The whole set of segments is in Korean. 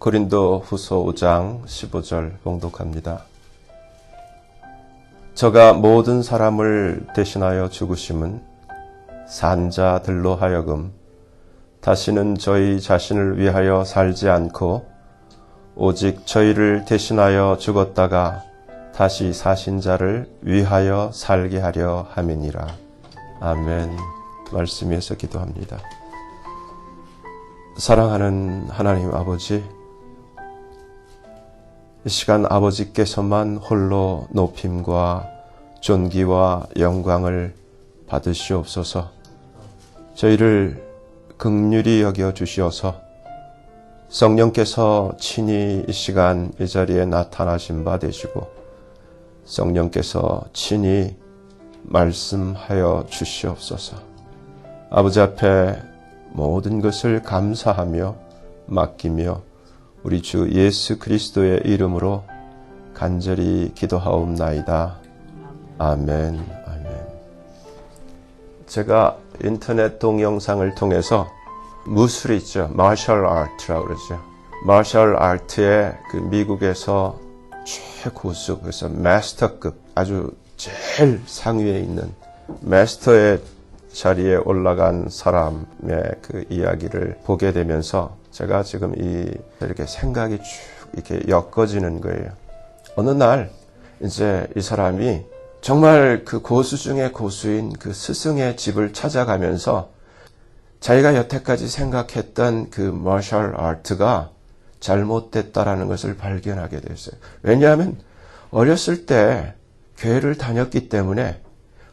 고린도후서 5장 15절 봉독합니다. 저가 모든 사람을 대신하여 죽으심은 산자들로 하여금 다시는 저희 자신을 위하여 살지 않고 오직 저희를 대신하여 죽었다가 다시 사신 자를 위하여 살게 하려 함이니라. 아멘. 말씀에서 기도합니다. 사랑하는 하나님 아버지, 이 시간 아버지께서만 홀로 높임과 존귀와 영광을 받으시옵소서. 저희를 긍휼히 여겨 주시어서 성령께서 친히 이 시간 이 자리에 나타나신 바 되시고 성령께서 친히 말씀하여 주시옵소서. 아버지 앞에 모든 것을 감사하며 맡기며 우리 주 예수 그리스도의 이름으로 간절히 기도하옵나이다. 아멘. 아멘. 제가 인터넷 동영상을 통해서 무술 있죠. 마셜 아트라고 그러죠. 마셜 아트의 그 미국에서 최고수, 그래서 마스터급, 아주 제일 상위에 있는 마스터의 자리에 올라간 사람의 그 이야기를 보게 되면서 제가 지금 이렇게 생각이 쭉 이렇게 엮어지는 거예요. 어느 날 이제 이 사람이 정말 그 고수 중에 고수인 그 스승의 집을 찾아가면서 자기가 여태까지 생각했던 그 마셜 아트가 잘못됐다라는 것을 발견하게 됐어요. 왜냐하면 어렸을 때 교회를 다녔기 때문에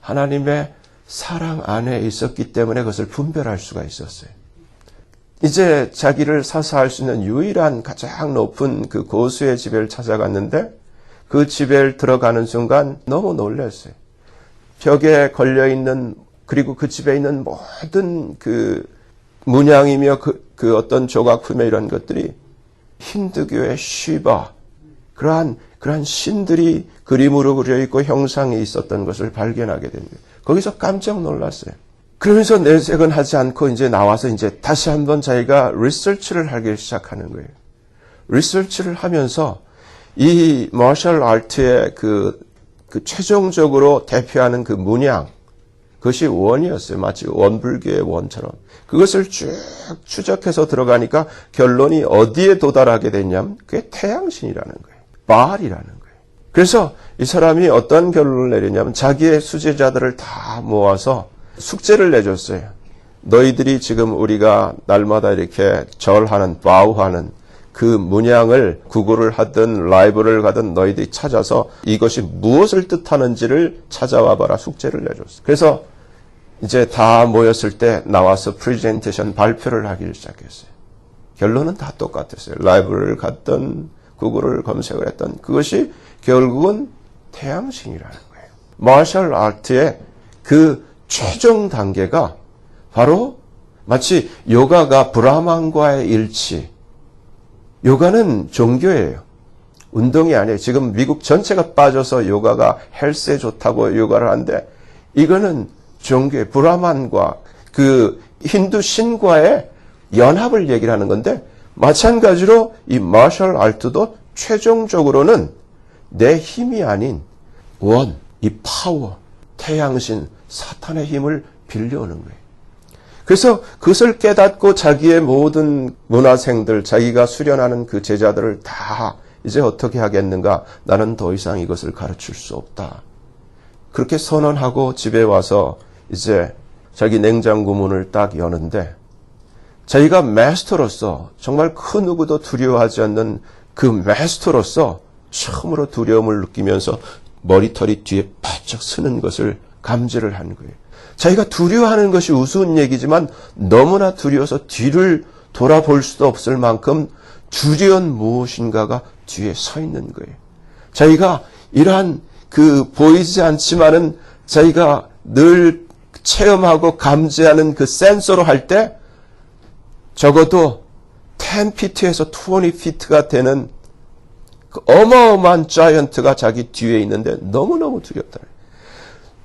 하나님의 사랑 안에 있었기 때문에 그것을 분별할 수가 있었어요. 이제 자기를 사사할 수 있는 유일한 가장 높은 그 고수의 집을 찾아갔는데 그 집에 들어가는 순간 너무 놀랐어요. 벽에 걸려있는, 그리고 그 집에 있는 모든 그 문양이며 그 어떤 조각품의 이런 것들이 힌두교의 시바, 그러한 신들이 그림으로 그려있고 형상이 있었던 것을 발견하게 됩니다. 거기서 깜짝 놀랐어요. 그러면서 내색은 하지 않고 이제 나와서 이제 다시 한번 자기가 리서치를 하기 시작하는 거예요. 리서치를 하면서 이 마셜 아트의 그 최종적으로 대표하는 그 문양, 그것이 원이었어요. 마치 원불교의 원처럼. 그것을 쭉 추적해서 들어가니까 결론이 어디에 도달하게 됐냐면 그게 태양신이라는 거예요. 바알이라는 거예요. 그래서 이 사람이 어떤 결론을 내렸냐면 자기의 수제자들을 다 모아서 숙제를 내줬어요. 너희들이 지금 우리가 날마다 이렇게 절하는, 바우하는 그 문양을 구글을 하든 라이브를 가든 너희들이 찾아서 이것이 무엇을 뜻하는지를 찾아와 봐라. 숙제를 내줬어요. 그래서 이제 다 모였을 때 나와서 프레젠테이션 발표를 하기 시작했어요. 결론은 다 똑같았어요. 라이브를 갔든 구글을 검색을 했던 그것이 결국은 태양신이라는 거예요. 마셜 아트의 그 최종 단계가 바로 마치 요가가 브라만과의 일치. 요가는 종교예요. 운동이 아니에요. 지금 미국 전체가 빠져서 요가가 헬스에 좋다고 요가를 하는데 이거는 종교의 브라만과 그 힌두 신과의 연합을 얘기를 하는 건데 마찬가지로 이 마셜 아트도 최종적으로는 내 힘이 아닌 원, 이 파워, 태양신, 사탄의 힘을 빌려오는 거예요. 그래서 그것을 깨닫고 자기의 모든 문화생들, 자기가 수련하는 그 제자들을 다 이제 어떻게 하겠는가? 나는 더 이상 이것을 가르칠 수 없다. 그렇게 선언하고 집에 와서 이제 자기 냉장고 문을 딱 여는데 자기가 마스터로서 정말 그 누구도 두려워하지 않는 그 마스터로서 처음으로 두려움을 느끼면서 머리털이 뒤에 바짝 서는 것을 감지를 한 거예요. 자기가 두려워하는 것이 우스운 얘기지만 너무나 두려워서 뒤를 돌아볼 수도 없을 만큼 두려운 무엇인가가 뒤에 서 있는 거예요. 자기가 이러한 그 보이지 않지만은 자기가 늘 체험하고 감지하는 그 센서로 할 때 적어도 10피트에서 20피트가 되는 그 어마어마한 자이언트가 자기 뒤에 있는데 너무너무 두렵다.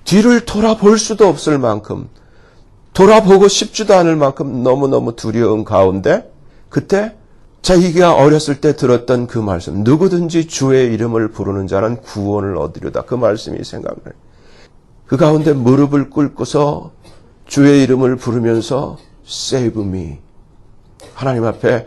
뒤를 돌아볼 수도 없을 만큼, 돌아보고 싶지도 않을 만큼 너무너무 두려운 가운데 그때 자기가 어렸을 때 들었던 그 말씀, 누구든지 주의 이름을 부르는 자는 구원을 얻으리다. 그 말씀이 생각나요. 그 가운데 무릎을 꿇고서 주의 이름을 부르면서 Save me. 하나님 앞에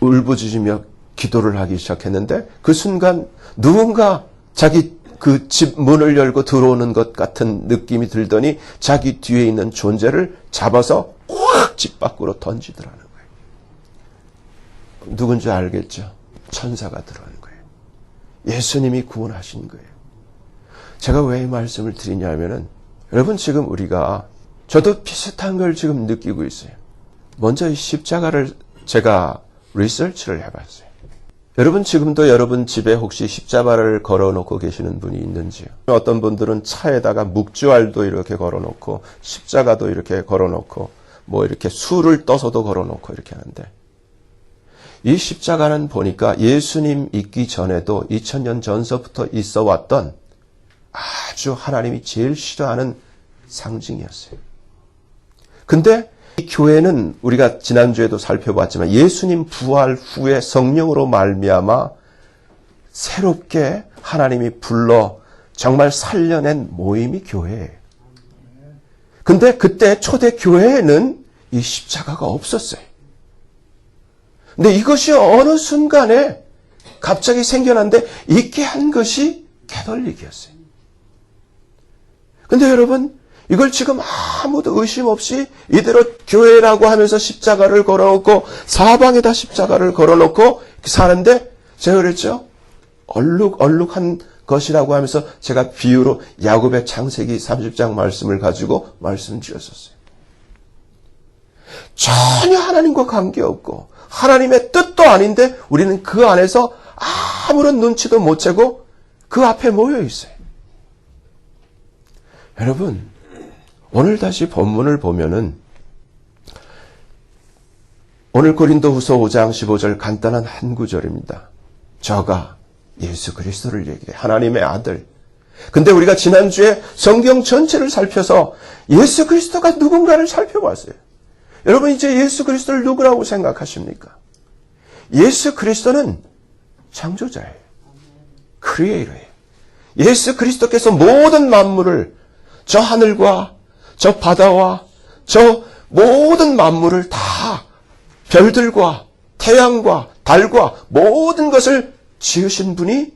울부짖으며 기도를 하기 시작했는데 그 순간 누군가 자기 그 집 문을 열고 들어오는 것 같은 느낌이 들더니 자기 뒤에 있는 존재를 잡아서 확 집 밖으로 던지더라는 거예요. 누군지 알겠죠? 천사가 들어오는 거예요. 예수님이 구원하신 거예요. 제가 왜 이 말씀을 드리냐면은 여러분 지금 우리가 저도 비슷한 걸 지금 느끼고 있어요. 먼저 이 십자가를 제가 리서치를 해봤어요. 여러분 지금도 여러분 집에 혹시 십자가를 걸어놓고 계시는 분이 있는지요? 어떤 분들은 차에다가 묵주알도 이렇게 걸어놓고 십자가도 이렇게 걸어놓고 뭐 이렇게 술을 떠서도 걸어놓고 이렇게 하는데 이 십자가는 보니까 예수님 있기 전에도 2000년 전서부터 있어 왔던 아주 하나님이 제일 싫어하는 상징이었어요. 근데 이 교회는 우리가 지난주에도 살펴봤지만 예수님 부활 후에 성령으로 말미암아 새롭게 하나님이 불러 정말 살려낸 모임이 교회예요. 근데 그때 초대 교회에는 이 십자가가 없었어요. 근데 이것이 어느 순간에 갑자기 생겨났는데 있게 한 것이 캐톨릭이었어요. 근데 여러분 이걸 지금 아무도 의심 없이 이대로 교회라고 하면서 십자가를 걸어놓고 사방에다 십자가를 걸어놓고 사는데 제가 그랬죠. 얼룩한 것이라고 하면서 제가 비유로 야곱의 창세기 30장 말씀을 가지고 말씀드렸었어요. 전혀 하나님과 관계없고 하나님의 뜻도 아닌데 우리는 그 안에서 아무런 눈치도 못 채고 그 앞에 모여 있어요. 여러분 오늘 다시 본문을 보면은 오늘 고린도후서 5장 15절 간단한 한 구절입니다. 저가 예수 그리스도를 얘기해 하나님의 아들. 근데 우리가 지난주에 성경 전체를 살펴서 예수 그리스도가 누군가를 살펴봤어요. 여러분 이제 예수 그리스도를 누구라고 생각하십니까? 예수 그리스도는 창조자예요. 크리에이터예요. 예수 그리스도께서 모든 만물을 저 하늘과 저 바다와 저 모든 만물을 다 별들과 태양과 달과 모든 것을 지으신 분이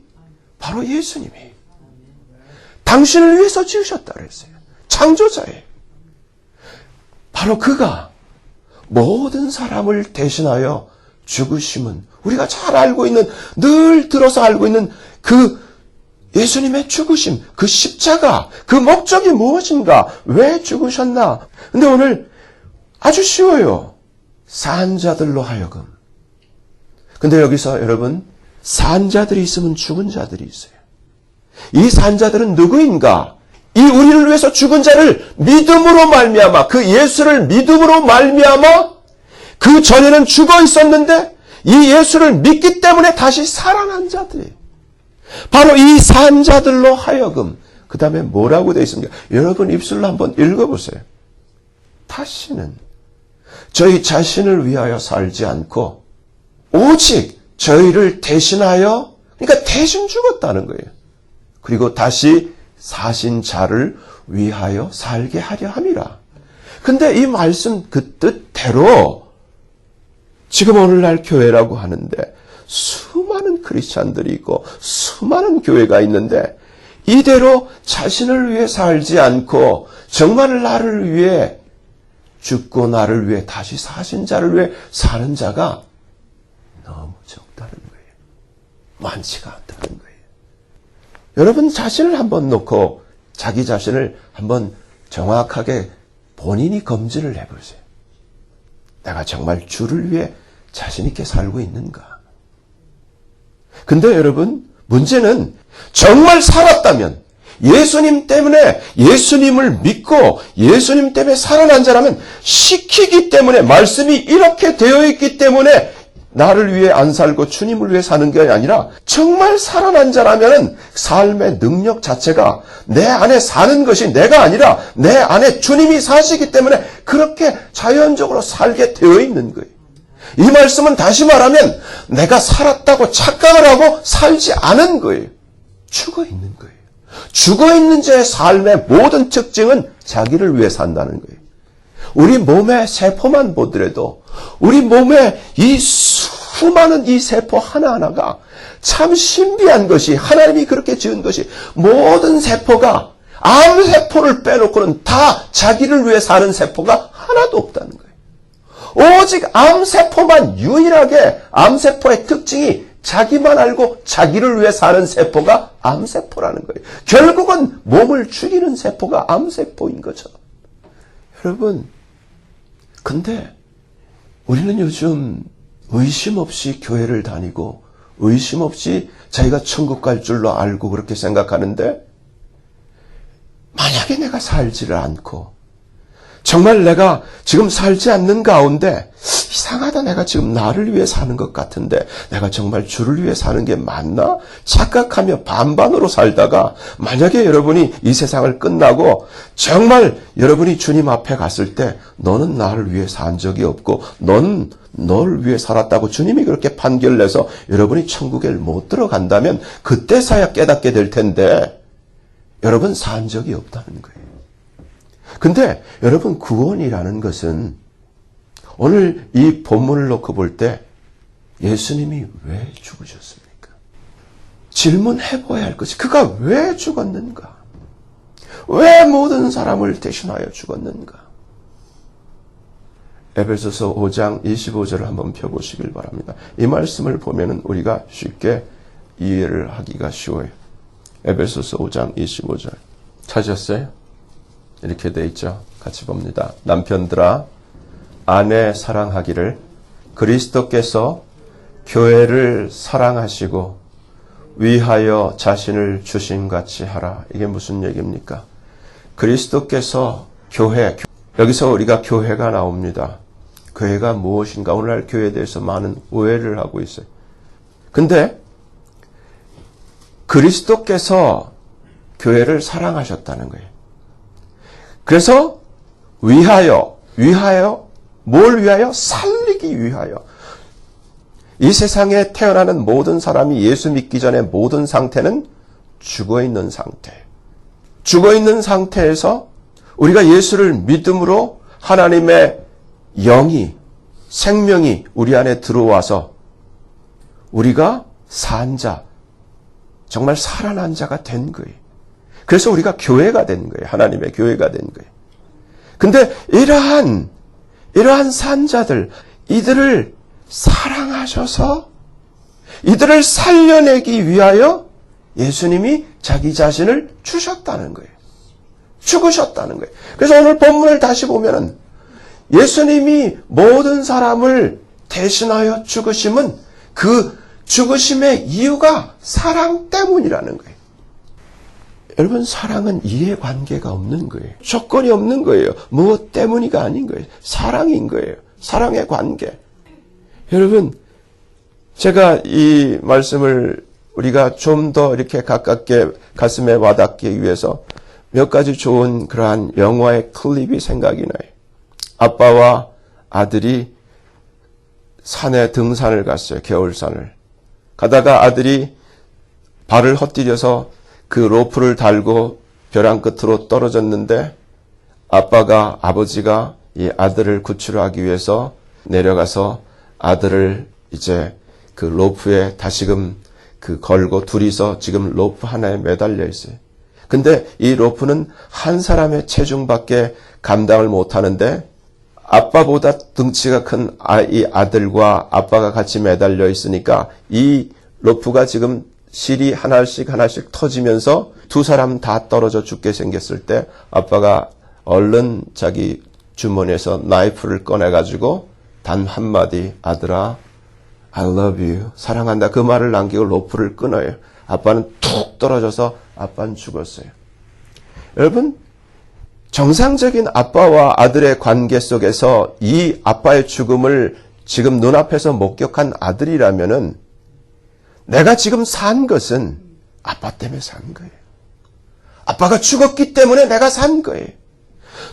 바로 예수님이에요. 당신을 위해서 지으셨다 그랬어요. 창조자예요. 바로 그가 모든 사람을 대신하여 죽으심은 우리가 잘 알고 있는 늘 들어서 알고 있는 그 예수님의 죽으심, 그 십자가, 그 목적이 무엇인가? 왜 죽으셨나? 근데 오늘 아주 쉬워요. 산 자들로 하여금. 근데 여기서 여러분, 산 자들이 있으면 죽은 자들이 있어요. 이 산 자들은 누구인가? 이 우리를 위해서 죽은 자를 믿음으로 말미암아, 그 예수를 믿음으로 말미암아, 그 전에는 죽어 있었는데, 이 예수를 믿기 때문에 다시 살아난 자들이에요. 바로 이 산자들로 하여금 그 다음에 뭐라고 되어 있습니까? 여러분 입술로 한번 읽어보세요. 다시는 저희 자신을 위하여 살지 않고 오직 저희를 대신하여 그러니까 대신 죽었다는 거예요. 그리고 다시 사신 자를 위하여 살게 하려 함이라. 근데 이 말씀 그 뜻대로 지금 오늘날 교회라고 하는데 수많은 크리스찬들이 있고 수많은 교회가 있는데 이대로 자신을 위해 살지 않고 정말 나를 위해 죽고 나를 위해 다시 사신 자를 위해 사는 자가 너무 적다는 거예요. 많지가 않다는 거예요. 여러분 자신을 한번 놓고 자기 자신을 한번 정확하게 본인이 검진을 해보세요. 내가 정말 주를 위해 자신 있게 살고 있는가? 근데 여러분 문제는 정말 살았다면 예수님 때문에 예수님을 믿고 예수님 때문에 살아난 자라면 시키기 때문에 말씀이 이렇게 되어 있기 때문에 나를 위해 안 살고 주님을 위해 사는 게 아니라 정말 살아난 자라면 삶의 능력 자체가 내 안에 사는 것이 내가 아니라 내 안에 주님이 사시기 때문에 그렇게 자연적으로 살게 되어 있는 거예요. 이 말씀은 다시 말하면 내가 살았다고 착각을 하고 살지 않은 거예요. 죽어 있는 거예요. 죽어 있는 자의 삶의 모든 특징은 자기를 위해 산다는 거예요. 우리 몸의 세포만 보더라도 우리 몸의 이 수많은 이 세포 하나하나가 참 신비한 것이, 하나님이 그렇게 지은 것이, 모든 세포가 암세포를 빼놓고는 다 자기를 위해 사는 세포가 하나도 없다는 거예요. 오직 암세포만 유일하게 암세포의 특징이 자기만 알고 자기를 위해 사는 세포가 암세포라는 거예요. 결국은 몸을 죽이는 세포가 암세포인 거죠. 여러분, 근데 우리는 요즘 의심 없이 교회를 다니고 의심 없이 자기가 천국 갈 줄로 알고 그렇게 생각하는데, 만약에 내가 살지를 않고 정말 내가 지금 살지 않는 가운데 이상하다, 내가 지금 나를 위해 사는 것 같은데 내가 정말 주를 위해 사는 게 맞나? 착각하며 반반으로 살다가 만약에 여러분이 이 세상을 끝나고 정말 여러분이 주님 앞에 갔을 때 너는 나를 위해 산 적이 없고 넌 널 위해 살았다고 주님이 그렇게 판결내서 여러분이 천국에 못 들어간다면 그때서야 깨닫게 될 텐데 여러분 산 적이 없다는 거예요. 근데 여러분, 구원이라는 것은 오늘 이 본문을 놓고 볼 때 예수님이 왜 죽으셨습니까? 질문해봐야 할 것이, 그가 왜 죽었는가? 왜 모든 사람을 대신하여 죽었는가? 에베소서 5장 25절을 한번 펴보시길 바랍니다. 이 말씀을 보면은 우리가 쉽게 이해를 하기가 쉬워요. 에베소서 5장 25절. 찾으셨어요? 이렇게 돼 있죠. 같이 봅니다. 남편들아, 아내 사랑하기를 그리스도께서 교회를 사랑하시고 위하여 자신을 주심같이 하라. 이게 무슨 얘기입니까? 그리스도께서 교회, 여기서 우리가 교회가 나옵니다. 교회가 무엇인가? 오늘날 교회에 대해서 많은 오해를 하고 있어요. 근데 그리스도께서 교회를 사랑하셨다는 거예요. 그래서 위하여, 뭘 위하여? 살리기 위하여. 이 세상에 태어나는 모든 사람이 예수 믿기 전에 모든 상태는 죽어있는 상태. 죽어있는 상태에서 우리가 예수를 믿음으로 하나님의 영이, 생명이 우리 안에 들어와서 우리가 산 자, 정말 살아난 자가 된 거예요. 그래서 우리가 교회가 된 거예요. 하나님의 교회가 된 거예요. 근데 이러한 산자들, 이들을 사랑하셔서 이들을 살려내기 위하여 예수님이 자기 자신을 주셨다는 거예요. 죽으셨다는 거예요. 그래서 오늘 본문을 다시 보면은 예수님이 모든 사람을 대신하여 죽으심은 그 죽으심의 이유가 사랑 때문이라는 거예요. 여러분, 사랑은 이해관계가 없는 거예요. 조건이 없는 거예요. 무엇 때문이가 아닌 거예요. 사랑인 거예요. 사랑의 관계. 여러분, 제가 이 말씀을 우리가 좀 더 이렇게 가깝게 가슴에 와닿기 위해서 몇 가지 좋은 그러한 영화의 클립이 생각이 나요. 아빠와 아들이 산에 등산을 갔어요. 겨울산을. 가다가 아들이 발을 헛디뎌서 그 로프를 달고 벼랑 끝으로 떨어졌는데 아버지가 이 아들을 구출하기 위해서 내려가서 아들을 이제 그 로프에 다시금 걸고 둘이서 지금 로프 하나에 매달려 있어요. 근데 이 로프는 한 사람의 체중밖에 감당을 못하는데 아빠보다 등치가 큰 이 아들과 아빠가 같이 매달려 있으니까 이 로프가 지금 실이 하나씩 터지면서 두 사람 다 떨어져 죽게 생겼을 때 아빠가 얼른 자기 주머니에서 나이프를 꺼내가지고 단 한마디, 아들아, I love you, 사랑한다, 그 말을 남기고 로프를 끊어요. 아빠는 툭 떨어져서 아빠는 죽었어요. 여러분, 정상적인 아빠와 아들의 관계 속에서 이 아빠의 죽음을 지금 눈앞에서 목격한 아들이라면은 내가 지금 산 것은 아빠 때문에 산 거예요. 아빠가 죽었기 때문에 내가 산 거예요.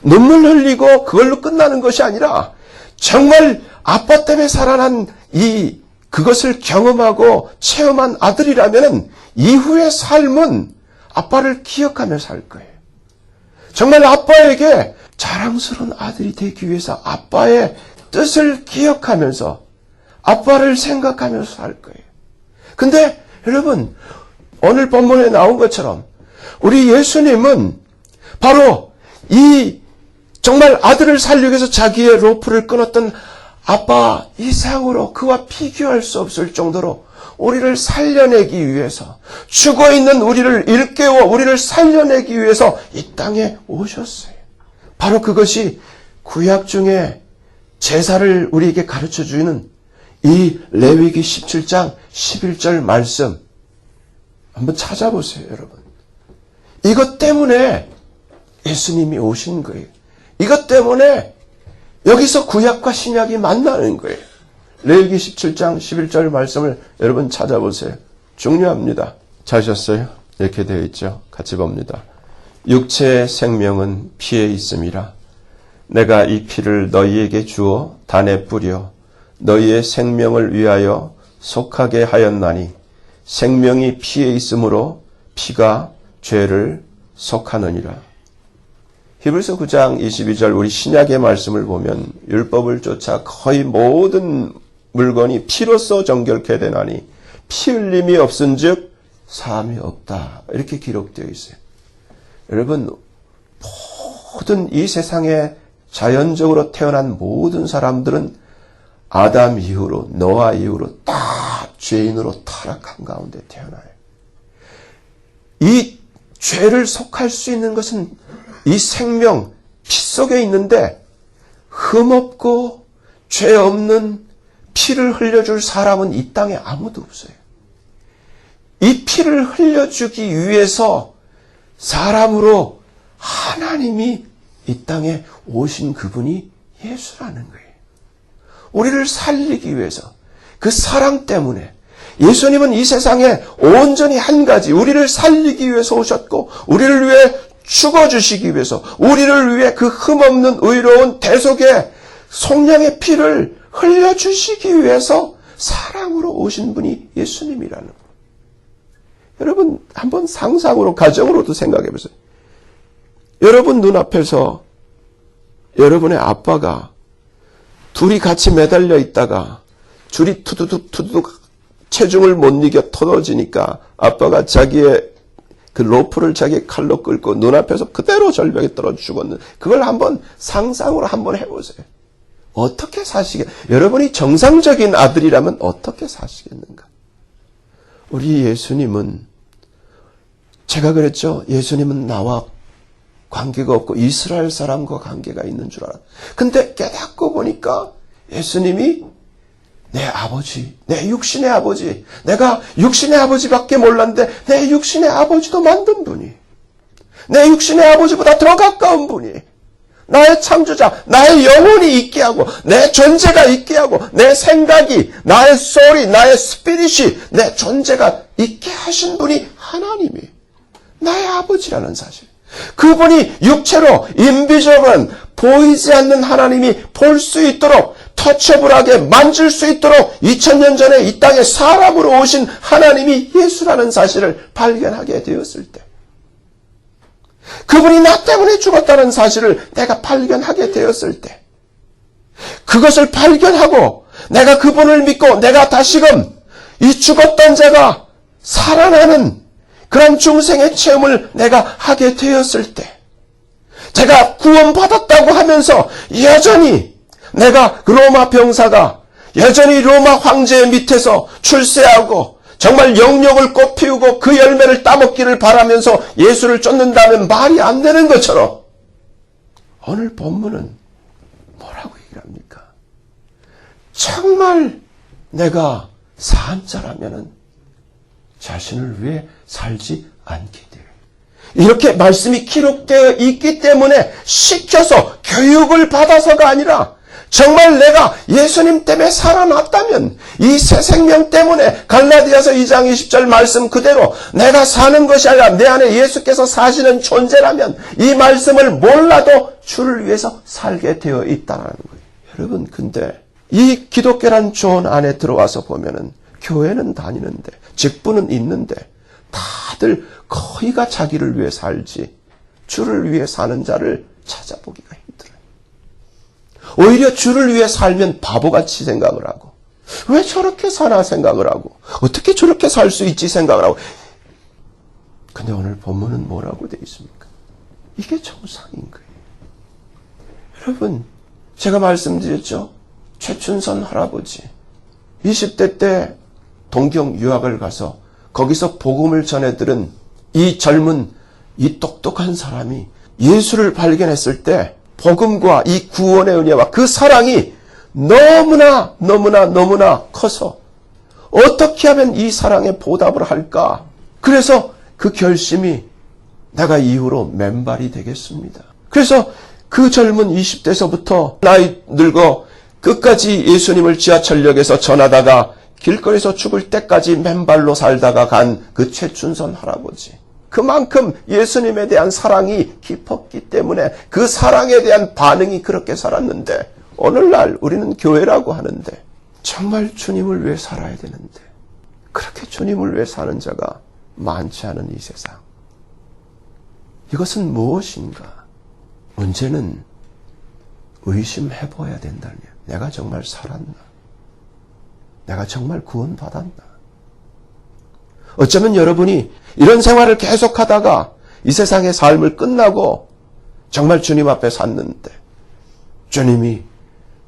눈물 흘리고 그걸로 끝나는 것이 아니라 정말 아빠 때문에 살아난 그것을 경험하고 체험한 아들이라면 이후의 삶은 아빠를 기억하며 살 거예요. 정말 아빠에게 자랑스러운 아들이 되기 위해서 아빠의 뜻을 기억하면서 아빠를 생각하면서 살 거예요. 근데 여러분, 오늘 본문에 나온 것처럼 우리 예수님은 바로 정말 아들을 살리기 위해서 자기의 로프를 끊었던 아빠 이상으로 그와 비교할 수 없을 정도로 우리를 살려내기 위해서, 죽어있는 우리를 일깨워 우리를 살려내기 위해서 이 땅에 오셨어요. 바로 그것이 구약 중에 제사를 우리에게 가르쳐주는 이 레위기 17장 11절 말씀 한번 찾아보세요, 여러분. 이것 때문에 예수님이 오신 거예요. 이것 때문에 여기서 구약과 신약이 만나는 거예요. 레위기 17장 11절 말씀을 여러분 찾아보세요. 중요합니다. 찾으셨어요? 이렇게 되어 있죠. 같이 봅니다. 육체의 생명은 피에 있음이라. 내가 이 피를 너희에게 주어 단에 뿌려 너희의 생명을 위하여 속하게 하였나니 생명이 피에 있으므로 피가 죄를 속하느니라. 히브리서 9장 22절 우리 신약의 말씀을 보면 율법을 쫓아 거의 모든 물건이 피로써 정결케 되나니 피 흘림이 없은즉 사함이 없다. 이렇게 기록되어 있어요. 여러분, 모든 이 세상에 자연적으로 태어난 모든 사람들은 아담 이후로 노아 이후로 다 죄인으로 타락한 가운데 태어나요. 이 죄를 속할 수 있는 것은 이 생명, 피 속에 있는데 흠없고 죄 없는 피를 흘려줄 사람은 이 땅에 아무도 없어요. 이 피를 흘려주기 위해서 사람으로 하나님이 이 땅에 오신 그분이 예수라는 거예요. 우리를 살리기 위해서 그 사랑 때문에 예수님은 이 세상에 온전히 한 가지 우리를 살리기 위해서 오셨고 우리를 위해 죽어주시기 위해서 우리를 위해 그 흠없는 의로운 대속의 속량의 피를 흘려주시기 위해서 사랑으로 오신 분이 예수님이라는 거예요. 여러분 한번 상상으로 가정으로도 생각해 보세요. 여러분 눈앞에서 여러분의 아빠가 둘이 같이 매달려 있다가 줄이 투두둑 체중을 못 이겨 터져지니까 아빠가 자기의 그 로프를 자기 칼로 끌고 눈앞에서 그대로 절벽에 떨어져 죽었는 그걸 한번 상상으로 한번 해보세요. 어떻게 여러분이 정상적인 아들이라면 어떻게 사시겠는가? 우리 예수님은 제가 그랬죠. 예수님은 나와 관계가 없고 이스라엘 사람과 관계가 있는 줄 알아. 근데 깨닫고 보니까 예수님이 내 아버지, 내 육신의 아버지, 내가 육신의 아버지밖에 몰랐는데 내 육신의 아버지도 만든 분이, 내 육신의 아버지보다 더 가까운 분이, 나의 창조자, 나의 영혼이 있게 하고, 내 존재가 있게 하고, 내 생각이, 나의 소울이, 나의 스피릿이, 내 존재가 있게 하신 분이 하나님이 나의 아버지라는 사실. 그분이 육체로 인비저블한 보이지 않는 하나님이 볼 수 있도록 터처블하게 만질 수 있도록 2000년 전에 이 땅에 사람으로 오신 하나님이 예수라는 사실을 발견하게 되었을 때 그분이 나 때문에 죽었다는 사실을 내가 발견하게 되었을 때 그것을 발견하고 내가 그분을 믿고 내가 다시금 이 죽었던 자가 살아나는 그런 중생의 체험을 내가 하게 되었을 때 제가 구원받았다고 하면서 여전히 내가 로마 병사가 여전히 로마 황제의 밑에서 출세하고 정말 영역을 꽃피우고 그 열매를 따먹기를 바라면서 예수를 쫓는다면 말이 안 되는 것처럼 오늘 본문은 뭐라고 얘기합니까? 정말 내가 산 자라면은 자신을 위해 살지 않게 돼요. 이렇게 말씀이 기록되어 있기 때문에 시켜서 교육을 받아서가 아니라 정말 내가 예수님 때문에 살아났다면 이 새 생명 때문에 갈라디아서 2장 20절 말씀 그대로 내가 사는 것이 아니라 내 안에 예수께서 사시는 존재라면 이 말씀을 몰라도 주를 위해서 살게 되어 있다는 거예요. 여러분, 근데 이 기독교란 존 안에 들어와서 보면은 교회는 다니는데, 직분은 있는데, 다들 거의가 자기를 위해 살지, 주를 위해 사는 자를 찾아보기가 힘들어요. 오히려 주를 위해 살면 바보같이 생각을 하고, 왜 저렇게 사나 생각을 하고, 어떻게 저렇게 살 수 있지 생각을 하고. 근데 오늘 본문은 뭐라고 되어 있습니까? 이게 정상인 거예요. 여러분, 제가 말씀드렸죠? 최춘선 할아버지 20대 때 동경 유학을 가서 거기서 복음을 전해 들은 이 젊은 이 똑똑한 사람이 예수를 발견했을 때 복음과 이 구원의 은혜와 그 사랑이 너무나 커서 어떻게 하면 이 사랑에 보답을 할까? 그래서 그 결심이 내가 이후로 맨발이 되겠습니다. 그래서 그 젊은 20대에서부터 나이 늙어 끝까지 예수님을 지하철역에서 전하다가 길거리에서 죽을 때까지 맨발로 살다가 간 그 최춘선 할아버지. 그만큼 예수님에 대한 사랑이 깊었기 때문에 그 사랑에 대한 반응이 그렇게 살았는데, 오늘날 우리는 교회라고 하는데 정말 주님을 위해 살아야 되는데 그렇게 주님을 위해 사는 자가 많지 않은 이 세상. 이것은 무엇인가? 문제는 의심해봐야 된다면, 내가 정말 살았나? 내가 정말 구원받았나? 어쩌면 여러분이 이런 생활을 계속하다가 이 세상의 삶을 끝나고 정말 주님 앞에 섰는데, 주님이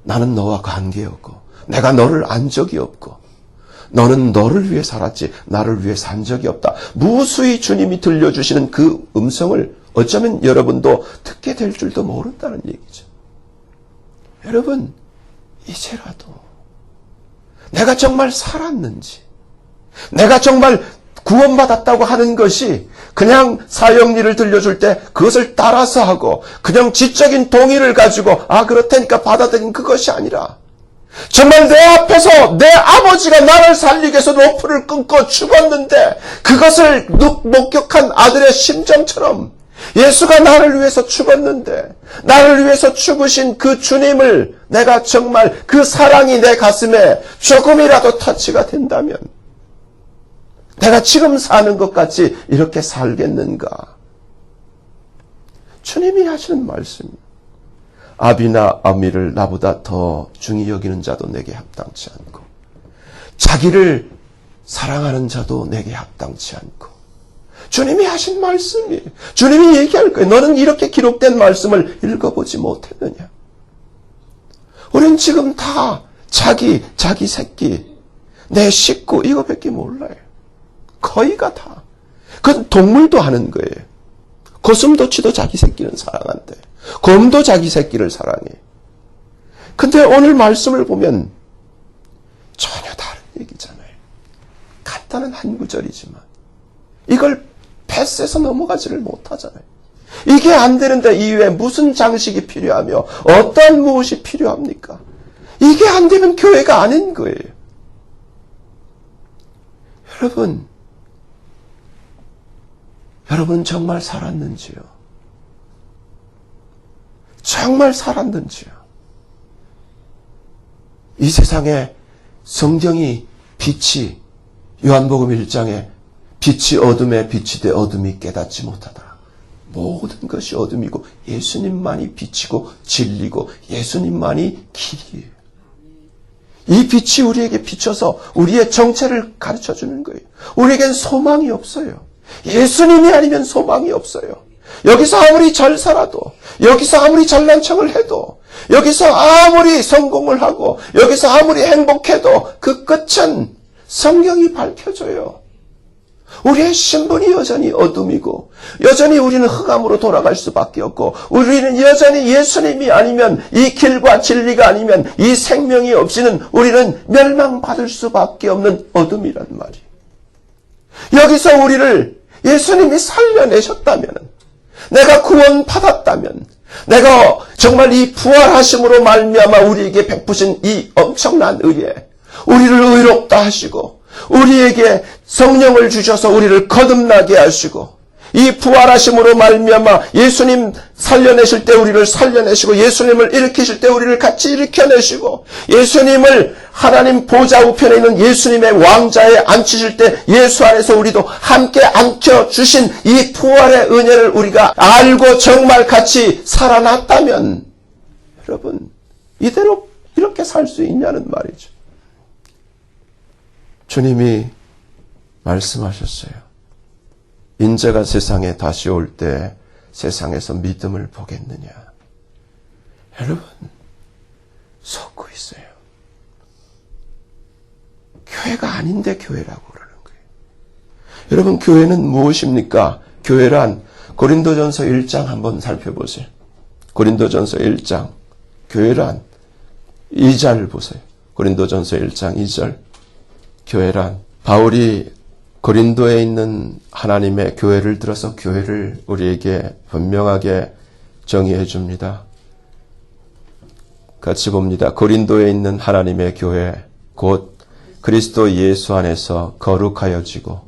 나는 너와 관계없고 내가 너를 안 적이 없고 너는 너를 위해 살았지 나를 위해 산 적이 없다. 무수히 주님이 들려주시는 그 음성을 어쩌면 여러분도 듣게 될 줄도 모른다는 얘기죠. 여러분, 이제라도 내가 정말 살았는지, 내가 정말 구원받았다고 하는 것이 그냥 사형리를 들려줄 때 그것을 따라서 하고 그냥 지적인 동의를 가지고 그렇다니까 받아들인 그것이 아니라, 정말 내 앞에서 내 아버지가 나를 살리기 위해서 로프를 끊고 죽었는데 그것을 목격한 아들의 심정처럼 예수가 나를 위해서 죽었는데 나를 위해서 죽으신 그 주님을 내가 정말 그 사랑이 내 가슴에 조금이라도 터치가 된다면 내가 지금 사는 것 같이 이렇게 살겠는가? 주님이 하시는 말씀입니다. 아비나 아미를 나보다 더 중히 여기는 자도 내게 합당치 않고 자기를 사랑하는 자도 내게 합당치 않고, 주님이 하신 말씀이에요. 주님이 얘기할 거예요. 너는 이렇게 기록된 말씀을 읽어보지 못했느냐? 우린 지금 다 자기 새끼, 내 식구 이거밖에 몰라요. 거의가 다. 그건 동물도 하는 거예요. 고슴도치도 자기 새끼는 사랑한대. 곰도 자기 새끼를 사랑해. 근데 오늘 말씀을 보면 전혀 다른 얘기잖아요. 간단한 한 구절이지만 이걸 패스해서 넘어가지를 못하잖아요. 이게 안 되는데 이외에 무슨 장식이 필요하며 어떤 무엇이 필요합니까? 이게 안 되면 교회가 아닌 거예요. 여러분 정말 살았는지요? 정말 살았는지요? 이 세상에 성경이 빛이, 요한복음 1장에 빛이 어둠에 빛이 돼 어둠이 깨닫지 못하더라. 모든 것이 어둠이고 예수님만이 빛이고 진리고 예수님만이 길이에요. 이 빛이 우리에게 비춰서 우리의 정체를 가르쳐주는 거예요. 우리에겐 소망이 없어요. 예수님이 아니면 소망이 없어요. 여기서 아무리 잘 살아도, 여기서 아무리 잘난 척을 해도, 여기서 아무리 성공을 하고, 여기서 아무리 행복해도 그 끝은 성경이 밝혀줘요. 우리의 신분이 여전히 어둠이고 여전히 우리는 흑암으로 돌아갈 수밖에 없고 우리는 여전히 예수님이 아니면, 이 길과 진리가 아니면, 이 생명이 없이는 우리는 멸망받을 수밖에 없는 어둠이란 말이에요. 여기서 우리를 예수님이 살려내셨다면, 내가 구원받았다면, 내가 정말 이 부활하심으로 말미암아 우리에게 베푸신 이 엄청난 은혜, 우리를 의롭다 하시고 우리에게 성령을 주셔서 우리를 거듭나게 하시고 이 부활하심으로 말미암아 예수님 살려내실 때 우리를 살려내시고 예수님을 일으키실 때 우리를 같이 일으켜내시고 예수님을 하나님 보좌 우편에 있는 예수님의 왕자에 앉히실 때 예수 안에서 우리도 함께 앉혀주신 이 부활의 은혜를 우리가 알고 정말 같이 살아났다면 여러분 이대로 이렇게 살 수 있냐는 말이죠. 주님이 말씀하셨어요. 인자가 세상에 다시 올 때 세상에서 믿음을 보겠느냐. 여러분 속고 있어요. 교회가 아닌데 교회라고 그러는 거예요. 여러분 교회는 무엇입니까? 교회란 고린도전서 1장 한번 살펴보세요. 고린도전서 1장 교회란 2절 보세요. 고린도전서 1장 2절 교회란 바울이 고린도에 있는 하나님의 교회를 들어서 교회를 우리에게 분명하게 정의해 줍니다. 같이 봅니다. 고린도에 있는 하나님의 교회 곧 그리스도 예수 안에서 거룩하여지고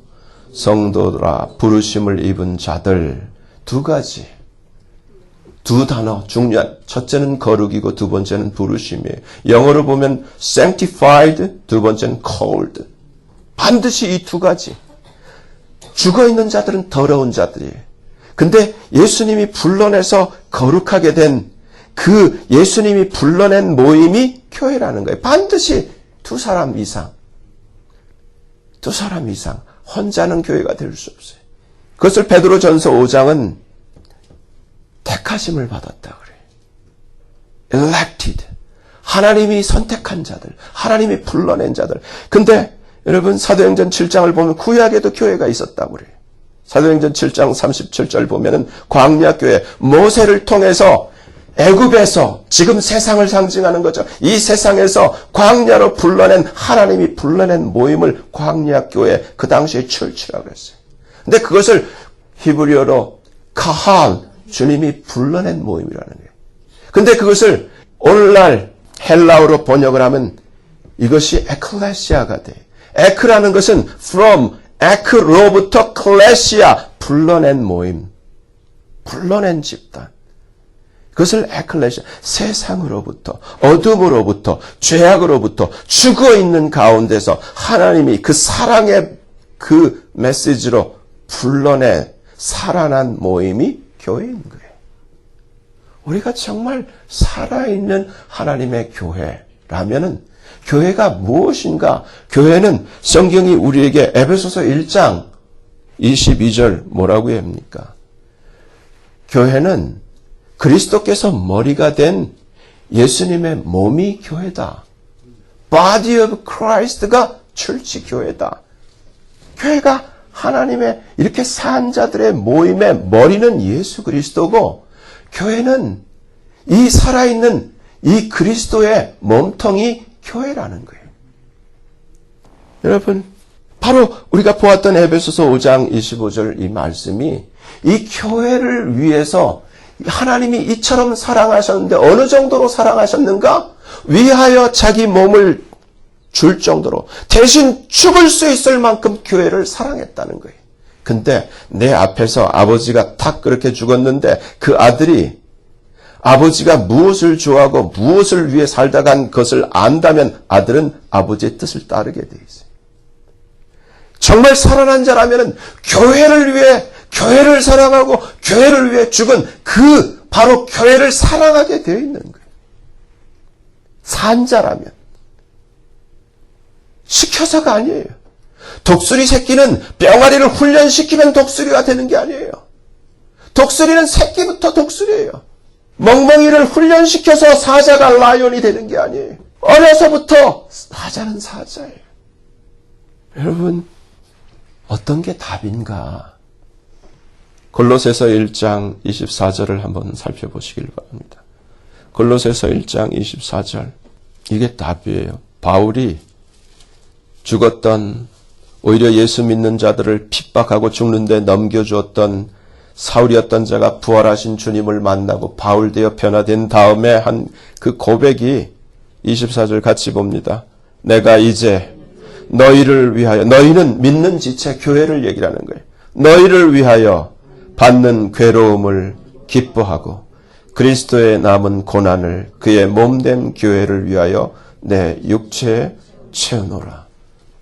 성도라 부르심을 입은 자들 두 가지 두 단어 중요한 첫째는 거룩이고 두 번째는 부르심이에요. 영어로 보면 sanctified 두 번째는 called 반드시 이 두 가지 죽어있는 자들은 더러운 자들이에요. 근데 예수님이 불러내서 거룩하게 된 그 예수님이 불러낸 모임이 교회라는 거예요. 반드시 두 사람 이상 혼자는 교회가 될 수 없어요. 그것을 베드로전서 5장은 택하심을 받았다 그래요. elected. 하나님이 선택한 자들, 하나님이 불러낸 자들. 근데 여러분 사도행전 7장을 보면 구약에도 교회가 있었다고 그래요. 사도행전 7장 37절 보면은 광야교회 모세를 통해서 애굽에서 지금 세상을 상징하는 거죠. 이 세상에서 광야로 불러낸 하나님이 불러낸 모임을 광야교회 그 당시에 철치라고 했어요. 근데 그것을 히브리어로 카할 주님이 불러낸 모임이라는 거예요. 근데 그것을 오늘날 헬라어로 번역을 하면 이것이 에클레시아가 돼요. 에크라는 것은 from 에크로부터 클레시아 불러낸 모임, 불러낸 집단. 그것을 에클레시아 세상으로부터 어둠으로부터 죄악으로부터 죽어있는 가운데서 하나님이 그 사랑의 그 메시지로 불러내 살아난 모임이 교회인 거예요. 우리가 정말 살아있는 하나님의 교회라면은 교회가 무엇인가? 교회는 성경이 우리에게 에베소서 1장 22절 뭐라고 합니까? 교회는 그리스도께서 머리가 된 예수님의 몸이 교회다. Body of Christ가 철치 교회다. 교회가 하나님의 이렇게 산 자들의 모임의 머리는 예수 그리스도고 교회는 이 살아있는 이 그리스도의 몸통이 교회라는 거예요. 여러분 바로 우리가 보았던 에베소서 5장 25절 이 말씀이 이 교회를 위해서 하나님이 이처럼 사랑하셨는데 어느 정도로 사랑하셨는가? 위하여 자기 몸을 줄 정도로 대신 죽을 수 있을 만큼 교회를 사랑했다는 거예요. 근데 내 앞에서 아버지가 딱 그렇게 죽었는데 그 아들이 아버지가 무엇을 좋아하고 무엇을 위해 살다 간 것을 안다면 아들은 아버지의 뜻을 따르게 돼 있어요. 정말 살아난 자라면 교회를 위해 교회를 사랑하고 교회를 위해 죽은 그 바로 교회를 사랑하게 되어 있는 거예요. 산 자라면. 시켜서가 아니에요. 독수리 새끼는 병아리를 훈련시키면 독수리가 되는 게 아니에요. 독수리는 새끼부터 독수리예요. 멍멍이를 훈련시켜서 사자가 라이온이 되는 게 아니에요. 어려서부터 사자는 사자예요. 여러분 어떤 게 답인가? 골로새서 1장 24절을 한번 살펴보시길 바랍니다. 골로새서 1장 24절 이게 답이에요. 바울이 죽었던 오히려 예수 믿는 자들을 핍박하고 죽는데 넘겨주었던 사울이었던 자가 부활하신 주님을 만나고 바울 되어 변화된 다음에 한 그 고백이 24절 같이 봅니다. 내가 이제 너희를 위하여 너희는 믿는 지체 교회를 얘기하는 거예요. 너희를 위하여 받는 괴로움을 기뻐하고 그리스도의 남은 고난을 그의 몸된 교회를 위하여 내 육체에 채우노라.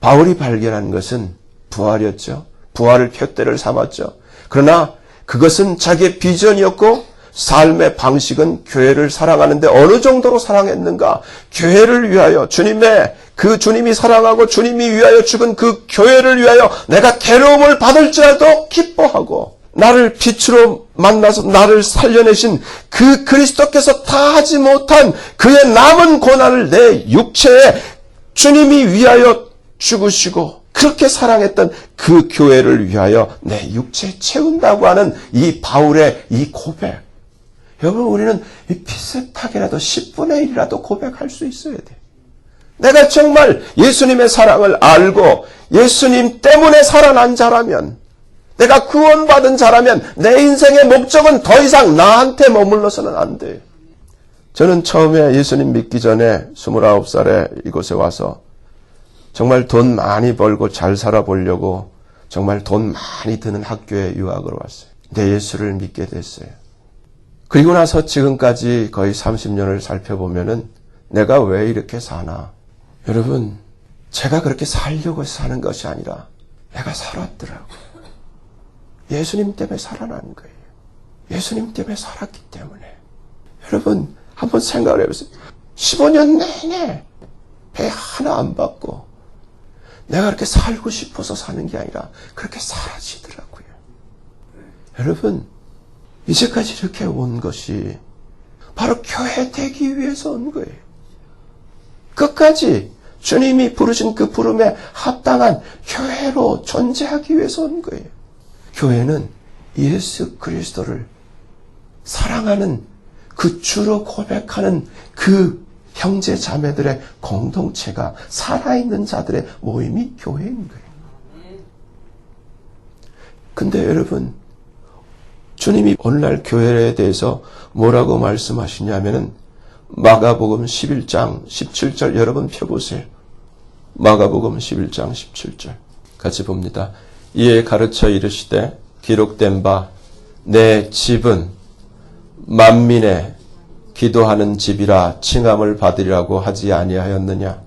바울이 발견한 것은 부활이었죠. 부활을 표대를 삼았죠. 그러나 그것은 자기의 비전이었고 삶의 방식은 교회를 사랑하는데 어느 정도로 사랑했는가? 교회를 위하여 주님이 사랑하고 주님이 위하여 죽은 그 교회를 위하여 내가 괴로움을 받을지라도 기뻐하고 나를 빛으로 만나서 나를 살려내신 그 그리스도께서 다 하지 못한 그의 남은 고난을 내 육체에 주님이 위하여 죽으시고 그렇게 사랑했던 그 교회를 위하여 내 육체에 채운다고 하는 이 바울의 이 고백. 여러분, 우리는 이 비슷하게라도 10분의 1이라도 고백할 수 있어야 돼. 내가 정말 예수님의 사랑을 알고 예수님 때문에 살아난 자라면, 내가 구원받은 자라면 내 인생의 목적은 더 이상 나한테 머물러서는 안 돼. 저는 처음에 예수님 믿기 전에 29살에 이곳에 와서 정말 돈 많이 벌고 잘 살아보려고 정말 돈 많이 드는 학교에 유학을 왔어요. 근데 예수를 믿게 됐어요. 그리고 나서 지금까지 거의 30년을 살펴보면은 내가 왜 이렇게 사나? 여러분, 제가 그렇게 살려고 사는 것이 아니라 내가 살았더라고요. 예수님 때문에 살아난 거예요. 예수님 때문에 살았기 때문에. 여러분, 한번 생각을 해보세요. 15년 내내 배 하나 안 받고 내가 그렇게 살고 싶어서 사는 게 아니라 그렇게 사라지더라고요. 여러분, 이제까지 이렇게 온 것이 바로 교회 되기 위해서 온 거예요. 끝까지 주님이 부르신 그 부름에 합당한 교회로 존재하기 위해서 온 거예요. 교회는 예수 그리스도를 사랑하는 그 주로 고백하는 그 형제 자매들의 공동체가 살아있는 자들의 모임이 교회인 거예요. 근데 여러분, 주님이 오늘날 교회에 대해서 뭐라고 말씀하시냐면은 마가복음 11장 17절 여러분 펴보세요. 마가복음 11장 17절 같이 봅니다. 이에 가르쳐 이르시되 기록된 바 내 집은 만민의 기도하는 집이라 칭함을 받으리라고 하지 아니하였느냐.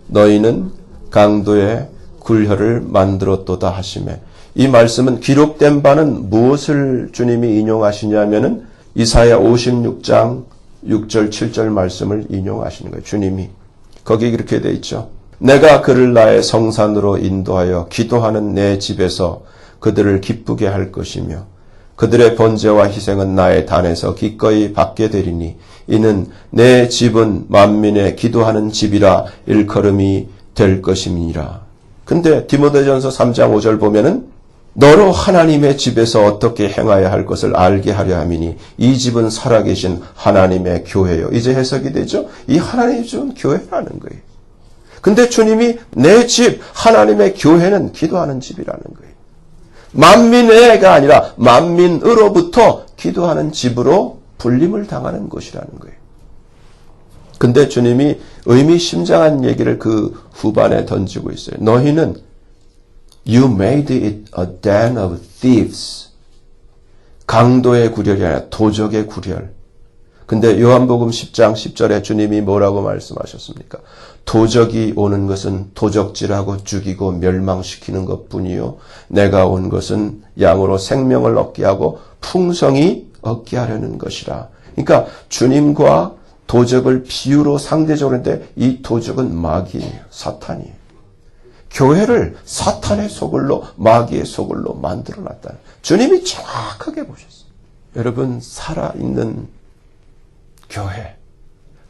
너희는 강도의 굴혈을 만들었도다 하시매. 이 말씀은 기록된 바는 무엇을 주님이 인용하시냐면은 이사야 56장 6절 7절 말씀을 인용하시는 거예요. 주님이. 거기 이렇게 돼 있죠. 내가 그를 나의 성산으로 인도하여 기도하는 내 집에서 그들을 기쁘게 할 것이며 그들의 번제와 희생은 나의 단에서 기꺼이 받게 되리니 이는 내 집은 만민의 기도하는 집이라 일컬음이 될 것임이니라. 근데 디모데전서 3장 5절 보면은 너로 하나님의 집에서 어떻게 행하여야 할 것을 알게 하려 함이니 이 집은 살아계신 하나님의 교회요. 이제 해석이 되죠? 이 하나님의 집은 교회라는 거예요. 근데 주님이 내 집, 하나님의 교회는 기도하는 집이라는 거예요. 만민의가 아니라 만민으로부터 기도하는 집으로 불림을 당하는 곳이라는 거예요. 근데 주님이 의미심장한 얘기를 그 후반에 던지고 있어요. 너희는 You made it a den of thieves. 강도의 구렬이 아니라 도적의 구렬. 근데 요한복음 10장 10절에 주님이 뭐라고 말씀하셨습니까? 도적이 오는 것은 도적질하고 죽이고 멸망시키는 것뿐이요. 내가 온 것은 양으로 생명을 얻게 하고 풍성히 얻게 하려는 것이라. 그러니까 주님과 도적을 비유로 상대적으로 했는데 이 도적은 마귀예요. 사탄이에요. 교회를 사탄의 소굴로 마귀의 소굴로 만들어놨다. 주님이 정확하게 보셨어요. 여러분, 살아있는 교회.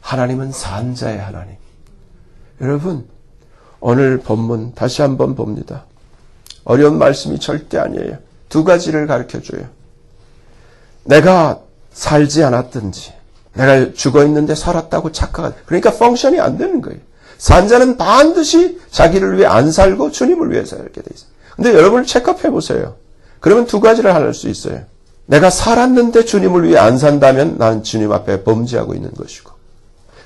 하나님은 산자의 하나님. 여러분, 오늘 본문 다시 한번 봅니다. 어려운 말씀이 절대 아니에요. 두 가지를 가르쳐줘요. 내가 살지 않았든지 내가 죽어있는데 살았다고 착각하는, 그러니까 펑션이 안 되는 거예요. 산자는 반드시 자기를 위해 안 살고 주님을 위해 살게 돼 있어요. 근데 여러분을 체크해 보세요. 그러면 두 가지를 할 수 있어요. 내가 살았는데 주님을 위해 안 산다면 난 주님 앞에 범죄하고 있는 것이고.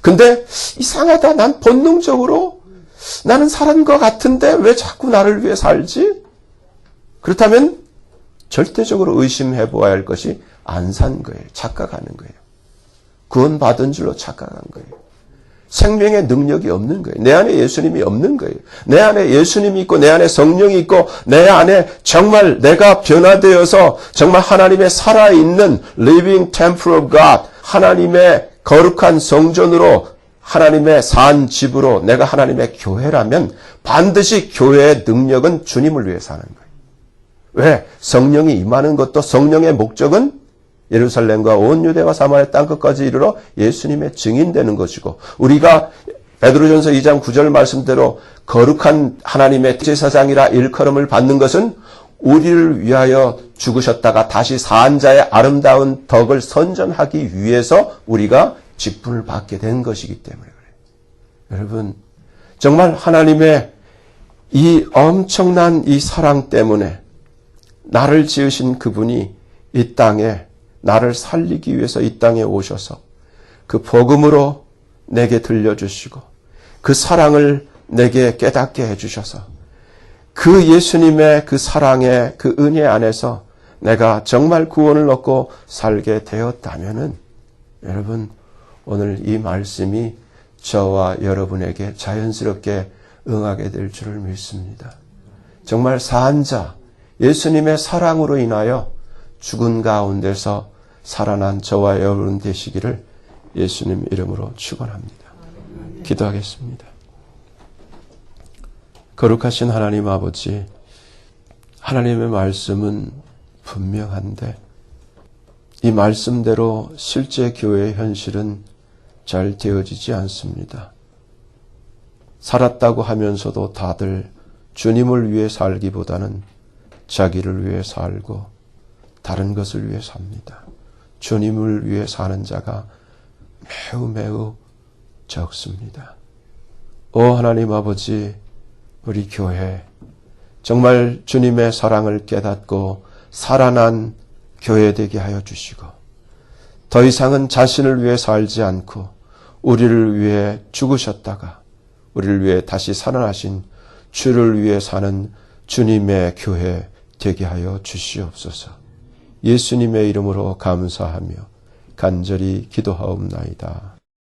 근데 이상하다. 난 본능적으로 나는 살은 것 같은데 왜 자꾸 나를 위해 살지? 그렇다면 절대적으로 의심해 보아야 할 것이 안 산 거예요. 착각하는 거예요. 구원받은 줄로 착각한 거예요. 생명의 능력이 없는 거예요. 내 안에 예수님이 없는 거예요. 내 안에 예수님이 있고 내 안에 성령이 있고 내 안에 정말 내가 변화되어서 정말 하나님의 살아있는 living temple of God, 하나님의 거룩한 성전으로 하나님의 산 집으로 내가 하나님의 교회라면 반드시 교회의 능력은 주님을 위해 사는 거예요. 왜? 성령이 임하는 것도 성령의 목적은 예루살렘과 온 유대와 사마리아 땅끝까지 이르러 예수님의 증인되는 것이고 우리가 베드로전서 2장 9절 말씀대로 거룩한 하나님의 제사장이라 일컬음을 받는 것은 우리를 위하여 죽으셨다가 다시 산 자의 아름다운 덕을 선전하기 위해서 우리가 직분을 받게 된 것이기 때문에 그래요. 여러분 정말 하나님의 이 엄청난 이 사랑 때문에 나를 지으신 그분이 이 땅에 나를 살리기 위해서 이 땅에 오셔서 그 복음으로 내게 들려주시고 그 사랑을 내게 깨닫게 해주셔서 그 예수님의 그 사랑의 그 은혜 안에서 내가 정말 구원을 얻고 살게 되었다면은 여러분 오늘 이 말씀이 저와 여러분에게 자연스럽게 응하게 될 줄을 믿습니다. 정말 산자 예수님의 사랑으로 인하여 죽은 가운데서 살아난 저와 여러분 되시기를 예수님 이름으로 축원합니다. 기도하겠습니다. 거룩하신 하나님 아버지, 하나님의 말씀은 분명한데 이 말씀대로 실제 교회의 현실은 잘 되어지지 않습니다. 살았다고 하면서도 다들 주님을 위해 살기보다는 자기를 위해 살고 다른 것을 위해 삽니다. 주님을 위해 사는 자가 매우 적습니다. 오 하나님 아버지, 우리 교회 정말 주님의 사랑을 깨닫고 살아난 교회 되게 하여 주시고 더 이상은 자신을 위해 살지 않고 우리를 위해 죽으셨다가 우리를 위해 다시 살아나신 주를 위해 사는 주님의 교회 되게 하여 주시옵소서. 예수님의 이름으로 감사하며 간절히 기도하옵나이다.